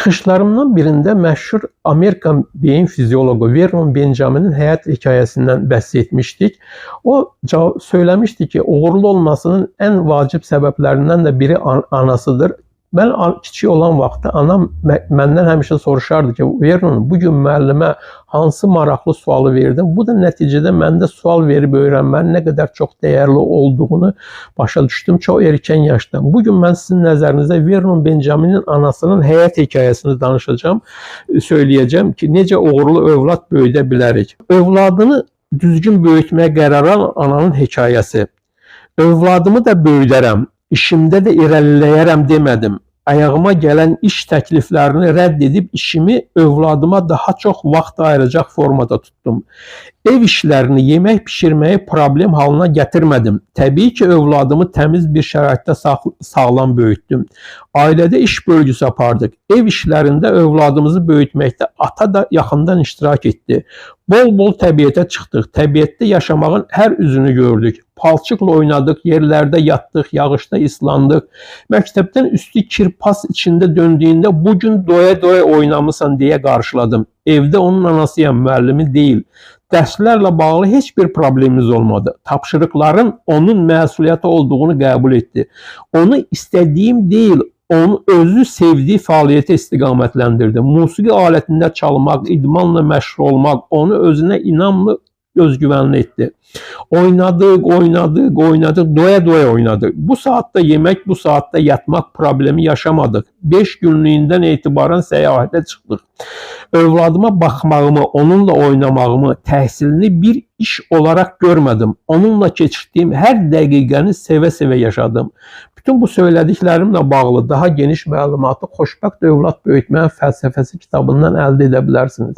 Çıxışlarımdan birində məşhur Amerikan beyin fizioloqu Vernon Benjamin'in həyat hekayəsindən bəhs etmişdik. O söyləmişdi ki, uğurlu olmasının ən vacib səbəblərindən də biri anasıdır. Mən kiçik olan vaxtda anam məndən həmişə soruşardı ki, Vernon, bugün müəllimə hansı maraqlı sualı verdin? Bu da nəticədə məndə sual verib öyrənmənin nə qədər çox dəyərli olduğunu başa düşdüm çox erkən yaşdan. Bugün mən sizin nəzərinizə Vernon Benjamin'in anasının həyat hekayəsini danışacağım, söyləyəcəm ki, necə uğurlu övlad böyüdə bilərik. Övladını düzgün böyütməyə qərar alan ananın hekayəsi. Övladımı da böyüdərəm. İşimdə də irəliləyərəm demədim. Ayağıma gələn iş təkliflərini rədd edib işimi övladıma daha çox vaxt ayıracaq formada tutdum. Ev işlərini, yemək pişirməyi problem halına gətirmədim. Təbii ki, övladımı təmiz bir şəraitdə sağlam böyütdüm. Ailədə iş bölgüsü apardıq. Ev işlərində övladımızı böyütməkdə ata da yaxından iştirak etdi. Bol-bol təbiətə çıxdıq. Təbiətdə yaşamağın hər üzünü gördük. Palçıqla oynadıq, yerlərdə yatdıq, yağışda islandıq. Məktəbdən üstü kirpas içində döndüyündə bugün doya-doya oynamısan deyə qarşıladım. Evdə onun anasıyam, müəllimi deyil. Dərslərlə bağlı heç bir problemimiz olmadı. Tapşırıqların onun məsuliyyəti olduğunu qəbul etdi. Onu istədiyim deyil, onu özü sevdiyi fəaliyyətə istiqamətləndirdi. Musiqi alətində çalmaq, idmanla məşğul olmaq onu özünə inamlı, özgüvənli etdi. Oynadıq, doya-doya oynadıq. Bu saatda yemək, bu saatda yatmaq problemi yaşamadıq. 5 günlüyündən etibarən səyahətə çıxdıq. Övladıma baxmağımı, onunla oynamağımı, təhsilini bir iş olaraq görmədim. Onunla keçirdiyim hər dəqiqəni sevə-sevə yaşadım. Bütün bu söylədiklərimlə bağlı daha geniş məlumatı Xoşbəxt Övlad Böyütmənin Fəlsəfəsi kitabından əldə edə bilərsiniz.